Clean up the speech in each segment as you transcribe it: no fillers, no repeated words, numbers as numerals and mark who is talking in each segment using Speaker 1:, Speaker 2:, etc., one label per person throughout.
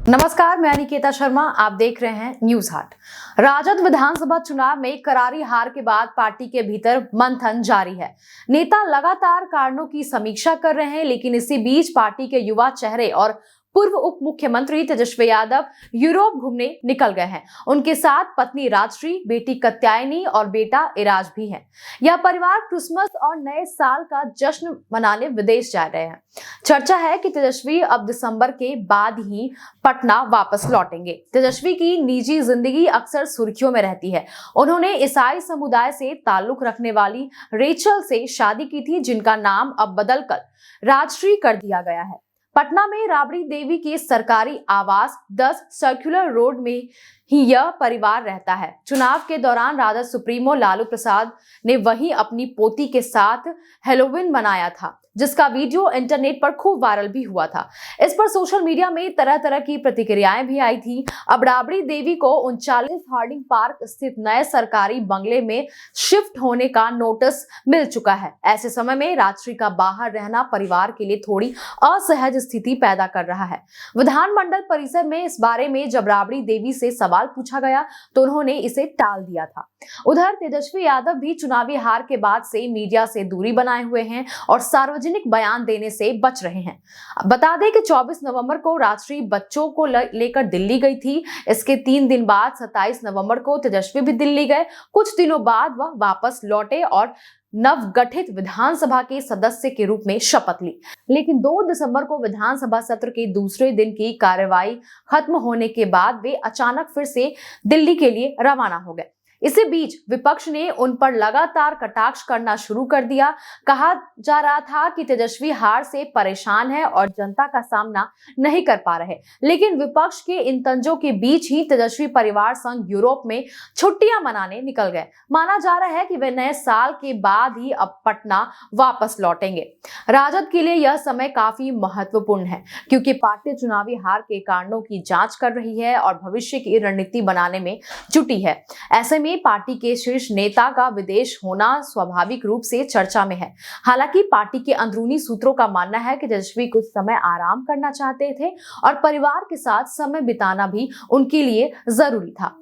Speaker 1: नमस्कार, मैं अनिकेता शर्मा। आप देख रहे हैं न्यूज हाट। राजद विधानसभा चुनाव में करारी हार के बाद पार्टी के भीतर मंथन जारी है। नेता लगातार कारणों की समीक्षा कर रहे हैं, लेकिन इसी बीच पार्टी के युवा चेहरे और पूर्व उप मुख्यमंत्री तेजस्वी यादव यूरोप घूमने निकल गए हैं। उनके साथ पत्नी राजश्री, बेटी कात्यायनी और बेटा इराज भी हैं। यह परिवार क्रिसमस और नए साल का जश्न मनाने विदेश जा रहे हैं। चर्चा है कि तेजस्वी अब दिसंबर के बाद ही पटना वापस लौटेंगे। तेजस्वी की निजी जिंदगी अक्सर सुर्खियों में रहती है। उन्होंने ईसाई समुदाय से ताल्लुक रखने वाली रेचल से शादी की थी, जिनका नाम अब बदलकर राजश्री कर दिया गया है। पटना में राबड़ी देवी के सरकारी आवास 10 सर्कुलर रोड में ही यह परिवार रहता है। चुनाव के दौरान राजद सुप्रीमो लालू प्रसाद ने वहीं अपनी पोती के साथ हैलोवीन मनाया था, जिसका वीडियो इंटरनेट पर खूब वायरल भी हुआ था। इस पर सोशल मीडिया में तरह तरह की प्रतिक्रियाएं भी आई थी। अब राबड़ी देवी को 39 हार्डिंग पार्क स्थित नए सरकारी बंगले में शिफ्ट होने का नोटिस मिल चुका है। ऐसे समय में राजश्री का बाहर रहना परिवार के लिए थोड़ी असहज स्थिति पैदा कर रहा है। विधानमंडल परिसर में इस बारे में जब राबड़ी देवी से सवाल पूछा गया तो उन्होंने इसे टाल दिया था। उधर तेजस्वी यादव भी चुनावी हार के बाद से मीडिया से दूरी बनाए हुए हैं और सार्वजनिक बयान देने से बच रहे हैं। बता दें कि 24 नवंबर को राजश्री बच्चों को लेकर दिल्ली गई थी। इसके 3 दिन बाद 27 नवंबर को तेजस्वी भी दिल्ली गए। कुछ दिनों बाद वह वापस लौटे और नवगठित विधानसभा के सदस्य के रूप में शपथ ली। लेकिन 2 दिसंबर को विधानसभा सत्र के दूसरे दिन की कार्यवाही खत्म होने के बाद वे अचानक फिर से दिल्ली के लिए रवाना हो गए। इसी बीच विपक्ष ने उन पर लगातार कटाक्ष करना शुरू कर दिया। कहा जा रहा था कि तेजस्वी हार से परेशान है और जनता का सामना नहीं कर पा रहे। लेकिन विपक्ष के इन तंजों के बीच ही तेजस्वी परिवार संग यूरोप में छुट्टियां मनाने निकल गए। माना जा रहा है कि वे नए साल के बाद ही अब पटना वापस लौटेंगे। राजद के लिए यह समय काफी महत्वपूर्ण है, क्योंकि पार्टी चुनावी हार के कारणों की जांच कर रही है और भविष्य की रणनीति बनाने में जुटी है। ऐसे में पार्टी के शीर्ष नेता का विदेश होना स्वाभाविक रूप से चर्चा में है। हालांकि पार्टी के अंदरूनी सूत्रों का मानना है कि तेजस्वी कुछ समय आराम करना चाहते थे और परिवार के साथ समय बिताना भी उनके लिए जरूरी था।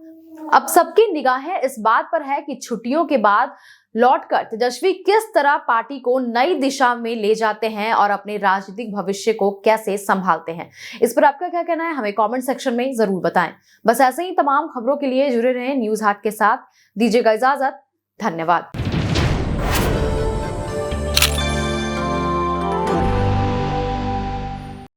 Speaker 1: अब सबकी निगाहें इस बात पर है कि छुट्टियों के बाद लौटकर तेजस्वी किस तरह पार्टी को नई दिशा में ले जाते हैं और अपने राजनीतिक भविष्य को कैसे संभालते हैं। इस पर आपका क्या कहना है, हमें कमेंट सेक्शन में जरूर बताएं। बस ऐसे ही तमाम खबरों के लिए जुड़े रहें न्यूज हाट के साथ। दीजिएगा इजाजत। धन्यवाद।